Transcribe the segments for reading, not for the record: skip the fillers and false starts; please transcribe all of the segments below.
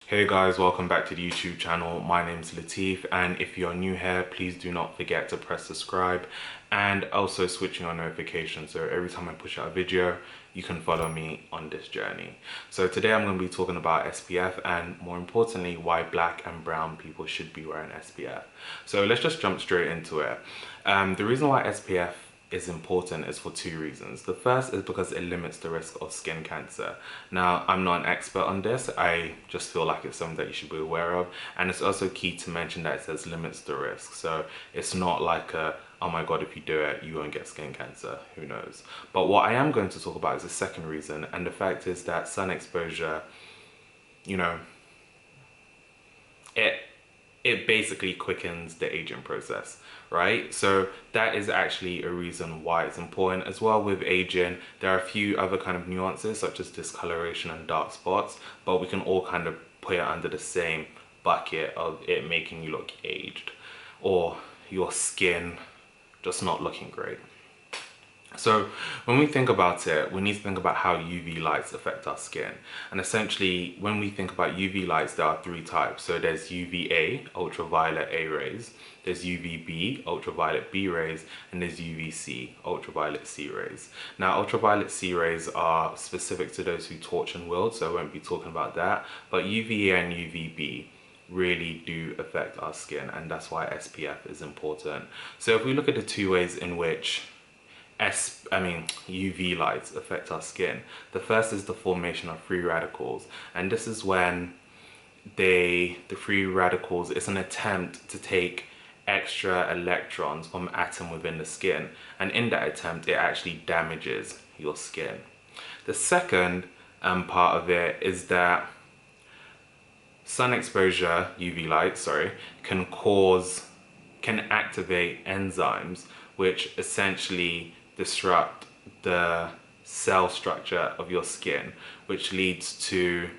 Hey guys, welcome back to the YouTube channel. My name's Lateef, and if you're new here, please do not forget to press subscribe and also switching on notifications so every time I push out a video, you can follow me on this journey. So today I'm going to be talking about SPF and more importantly, why black and brown people should be wearing SPF. So let's just jump straight into it. The reason why SPF is important is for two reasons. The first is because it limits the risk of skin cancer. Now, I'm not an expert on this. I just feel like it's something that you should be aware of. And it's also key to mention that it says limits the risk. So it's not like oh my God, if you do it, you won't get skin cancer. Who knows? But what I am going to talk about is the second reason. And the fact is that sun exposure, you know, it it basically quickens the aging process, right? So that is actually a reason why it's important. As well, with aging, there are a few other kind of nuances such as discoloration and dark spots, but we can all kind of put it under the same bucket of it making you look aged or your skin just not looking great. So when we think about it, we need to think about how UV lights affect our skin. And essentially, when we think about UV lights, there are three types. So there's UVA, ultraviolet A rays, there's UVB, ultraviolet B rays, and there's UVC, ultraviolet C rays. Now, ultraviolet C rays are specific to those who torch and wield, so I won't be talking about that. But UVA and UVB really do affect our skin, and that's why SPF is important. So if we look at the two ways in which UV lights affect our skin. The first is the formation of free radicals, and this is when the free radicals, it's an attempt to take extra electrons from atom within the skin, and in that attempt it actually damages your skin. The second part of it is that sun exposure, UV light, sorry, can activate enzymes which essentially disrupt the cell structure of your skin, which leads to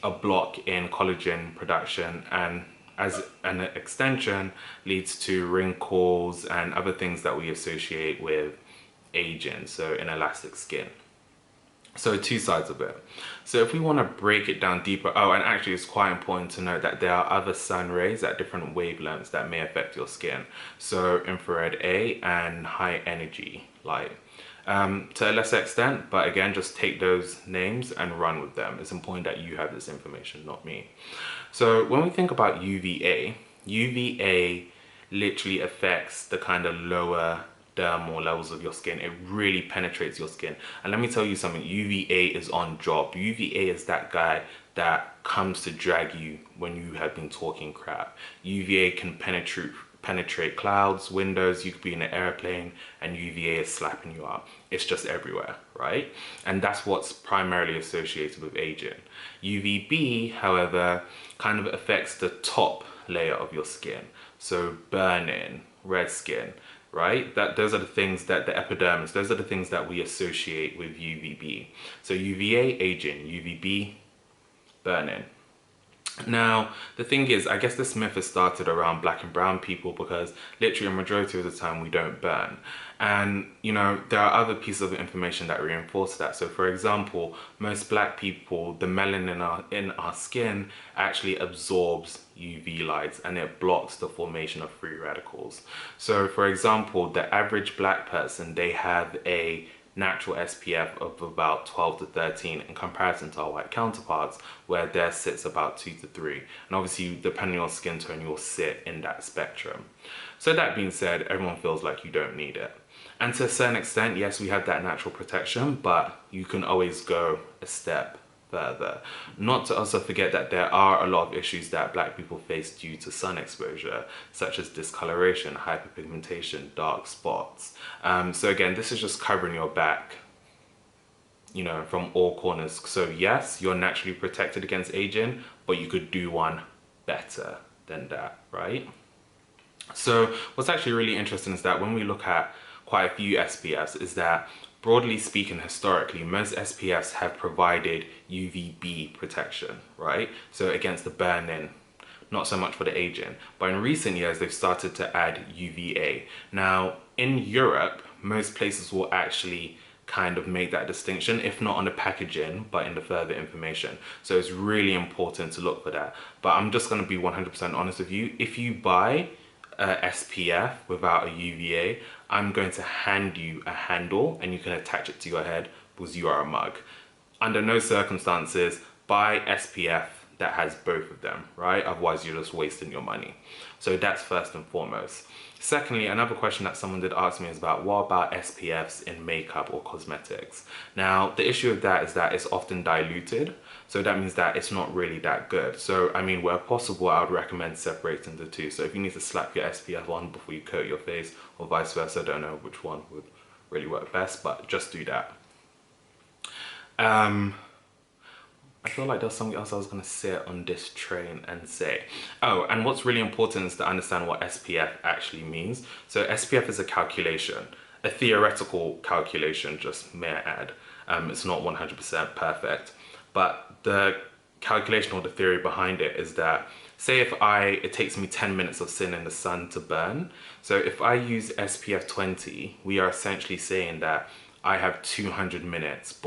a block in collagen production, and as an extension leads to wrinkles and other things that we associate with aging, so inelastic skin. So two sides of it. So if we want to break it down deeper, oh, and actually it's quite important to note that there are other sun rays at different wavelengths that may affect your skin. So infrared A and high energy light. To a lesser extent, but again, just take those names and run with them. It's important that you have this information, not me. So when we think about UVA literally affects the kind of lower dermal levels of your skin. It really penetrates your skin. And let me tell you something, UVA is on job. UVA is that guy that comes to drag you when you have been talking crap. UVA can penetrate clouds, windows, you could be in an airplane and UVA is slapping you up. It's just everywhere, right? And that's what's primarily associated with aging. UVB, however, kind of affects the top layer of your skin. So burning, red skin, right? Those are the things that the epidermis, those are the things that we associate with UVB. So UVA, aging, UVB, burning. Now, the thing is, I guess this myth has started around black and brown people because literally a majority of the time we don't burn. And, you know, there are other pieces of information that reinforce that. So, for example, most black people, the melanin in our skin actually absorbs UV lights and it blocks the formation of free radicals. So, for example, the average black person, they have a natural SPF of about 12 to 13 in comparison to our white counterparts, where theirs sits about 2 to 3. And obviously, depending on skin tone, you'll sit in that spectrum. So that being said, everyone feels like you don't need it. And to a certain extent, yes, we have that natural protection, but you can always go a step further. Not to also forget that there are a lot of issues that black people face due to sun exposure, such as discoloration, hyperpigmentation, dark spots. So again, this is just covering your back, you know, from all corners. So yes, you're naturally protected against aging, but you could do one better than that, right? So what's actually really interesting is that when we look at quite a few SPFs, is that broadly speaking, historically, most SPFs have provided UVB protection, right? So against the burn-in, not so much for the aging. But in recent years, they've started to add UVA. Now, in Europe, most places will actually kind of make that distinction, if not on the packaging, but in the further information. So it's really important to look for that. But I'm just going to be 100% honest with you. If you buy SPF without a UVA, I'm going to hand you a handle and you can attach it to your head because you are a mug. Under no circumstances buy SPF that has both of them, right? Otherwise you're just wasting your money. So that's first and foremost. Secondly, another question that someone did ask me is about, what about SPFs in makeup or cosmetics? Now, the issue with that is that it's often diluted. So that means that it's not really that good. So, I mean, where possible, I would recommend separating the two. So if you need to slap your SPF on before you coat your face or vice versa, I don't know which one would really work best, but just do that. I feel like there's something else I was going to say on this train and say. Oh, and what's really important is to understand what SPF actually means. So SPF is a calculation, a theoretical calculation, just may I add. It's not 100% perfect, but the calculation or the theory behind it is that, say if it takes me 10 minutes of sitting in the sun to burn. So if I use SPF 20, we are essentially saying that I have 200 minutes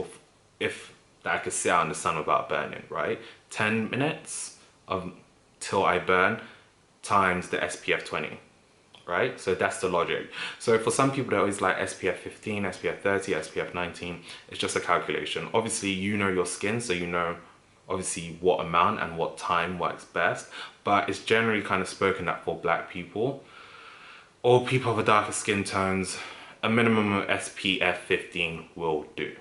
that I could sit out in the sun without burning, right? 10 minutes till I burn times the SPF 20, right? So that's the logic. So for some people, they always like SPF 15, SPF 30, SPF 19. It's just a calculation. Obviously, you know your skin, so you know obviously what amount and what time works best. But it's generally kind of spoken that for black people or people with darker skin tones, a minimum of SPF 15 will do.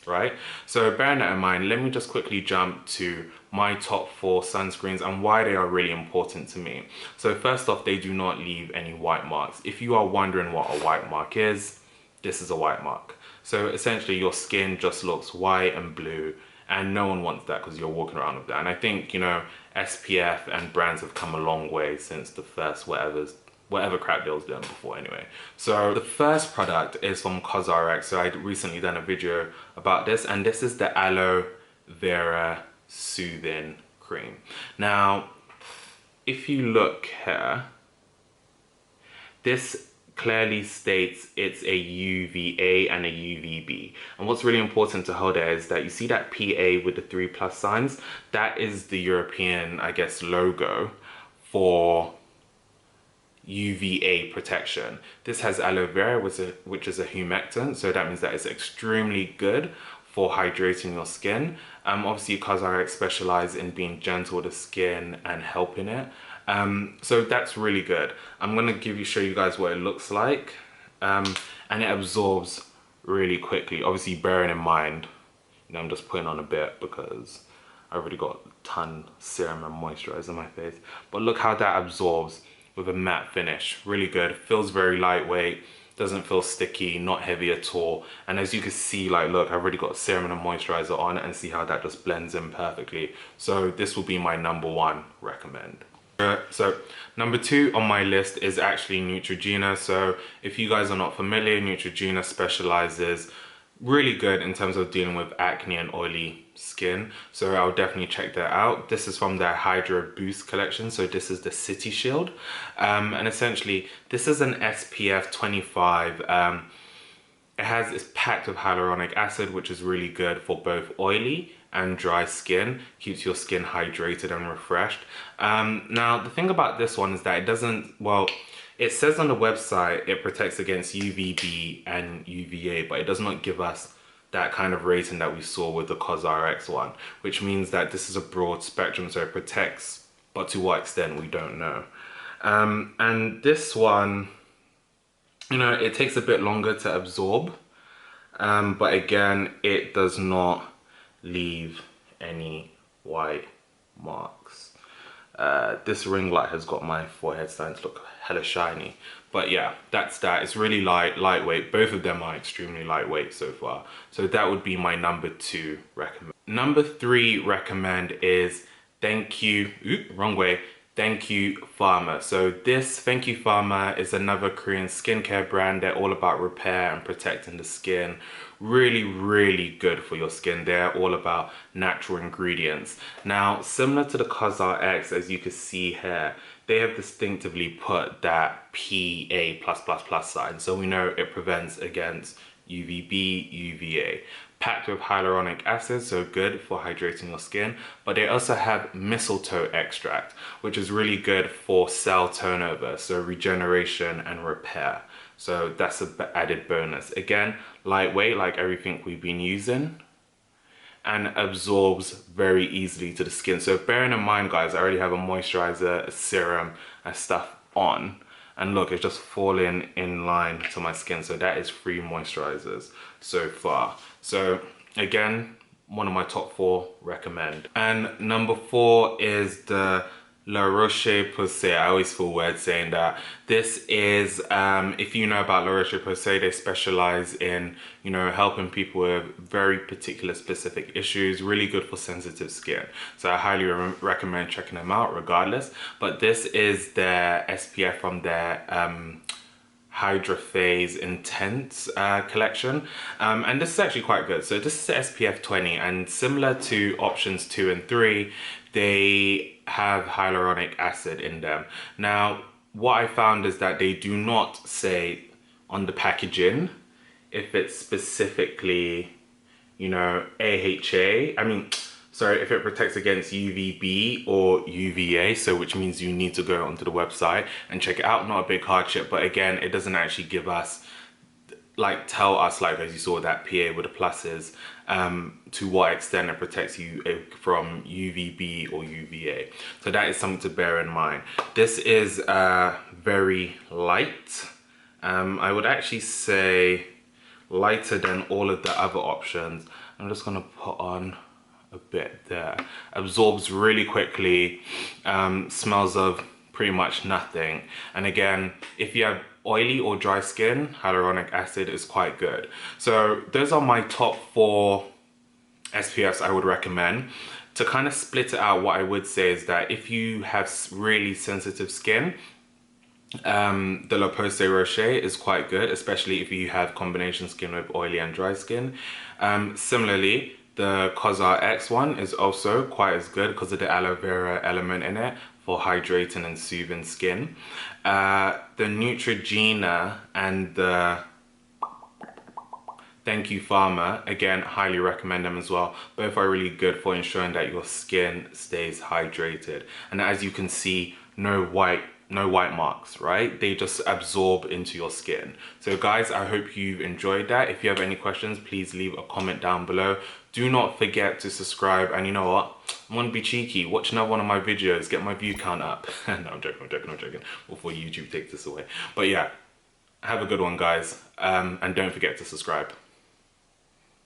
Right? So bearing that in mind, let me just quickly jump to my top 4 sunscreens and why they are really important to me. So first off, they do not leave any white marks. If you are wondering what a white mark is, this is a white mark. So essentially your skin just looks white and blue, and no one wants that because you're walking around with that. And I think, you know, SPF and brands have come a long way since the first whatever crap they was doing before anyway. So the first product is from CosRx. So I recently done a video about this, and this is the Aloe Vera Soothing Cream. Now, if you look here, this clearly states it's a UVA and a UVB. And what's really important to hold there is that you see that PA with the 3+ signs, that is the European, I guess, logo for UVA protection. This has aloe vera, which is a humectant, so that means that it's extremely good for hydrating your skin. Obviously, CosRx specialize in being gentle with the skin and helping it. So that's really good. I'm gonna show you guys what it looks like, and it absorbs really quickly. Obviously, bearing in mind, you know, I'm just putting on a bit because I already got a ton serum and moisturizer on my face. But look how that absorbs with a matte finish. Really good. Feels very lightweight, doesn't feel sticky, not heavy at all. And as you can see, like, look, I've already got serum and a moisturizer on, and see how that just blends in perfectly. So this will be my #1 recommend. So number 2 on my list is actually Neutrogena. So if you guys are not familiar, Neutrogena specializes really good in terms of dealing with acne and oily skin, so I'll definitely check that out. This is from their Hydro Boost collection, so this is the City Shield, and essentially this is an SPF 25. It's packed with hyaluronic acid, which is really good for both oily and dry skin. Keeps your skin hydrated and refreshed. Now the thing about this one is that it doesn't, well, it says on the website it protects against UVB and UVA, but it does not give us that kind of rating that we saw with the CosRx one, which means that this is a broad spectrum, so it protects, but to what extent we don't know. And this one, you know, it takes a bit longer to absorb, but again, it does not leave any white marks. This ring light has got my forehead starting to look hella shiny, but yeah, that's that. It's really lightweight. Both of them are extremely lightweight so far, so that would be my #2 recommend. #3 recommend is Thank You Pharma. So this Thank You Pharma is another Korean skincare brand. They're all about repair and protecting the skin. Really good for your skin. They're all about natural ingredients. Now, similar to the CosRx, as you can see here, they have distinctively put that PA+++ sign, so we know it prevents against UVB, UVA. Packed with hyaluronic acid, so good for hydrating your skin. But they also have mistletoe extract, which is really good for cell turnover, so regeneration and repair. So that's an added bonus. Again, lightweight like everything we've been using, and absorbs very easily to the skin. So bearing in mind, guys, I already have a moisturizer, a serum, and stuff on. And look, it's just falling in line to my skin. So that is 3 moisturizers so far. So again, one of my top 4 recommend. And number 4 is the La Roche Posay. I always feel weird saying that. This is, if you know about La Roche Posay, they specialize in, you know, helping people with very particular specific issues. Really good for sensitive skin. So I highly recommend checking them out regardless. But this is their SPF from their Hydraphase Intense collection, and this is actually quite good. So this is SPF 20, and similar to options 2 and 3, they have hyaluronic acid in them. Now, what I found is that they do not say on the packaging if it's specifically, you know, AHA. Sorry, if it protects against UVB or UVA, so which means you need to go onto the website and check it out. Not a big hardship, but again, it doesn't actually give us, like, tell us, like, as you saw that PA with the pluses, to what extent it protects you from UVB or UVA. So that is something to bear in mind. This is very light. I would actually say lighter than all of the other options. I'm just gonna put on a bit there. Absorbs really quickly, smells of pretty much nothing. And again, if you have oily or dry skin, hyaluronic acid is quite good. So those are my top 4 SPFs I would recommend. To kind of split it out, what I would say is that if you have really sensitive skin, the La Posay Roche is quite good, especially if you have combination skin with oily and dry skin. Similarly, the CosRX one is also quite as good because of the aloe vera element in it for hydrating and soothing skin. The Neutrogena and the Thank You Pharma, again, highly recommend them as well. Both are really good for ensuring that your skin stays hydrated. And as you can see, no white marks, right? They just absorb into your skin. So guys, I hope you've enjoyed that. If you have any questions, please leave a comment down below. Do not forget to subscribe, and you know what? I'm gonna be cheeky. Watch another one of my videos, get my view count up. No, I'm joking. Before YouTube takes this away. But yeah, have a good one, guys. And don't forget to subscribe.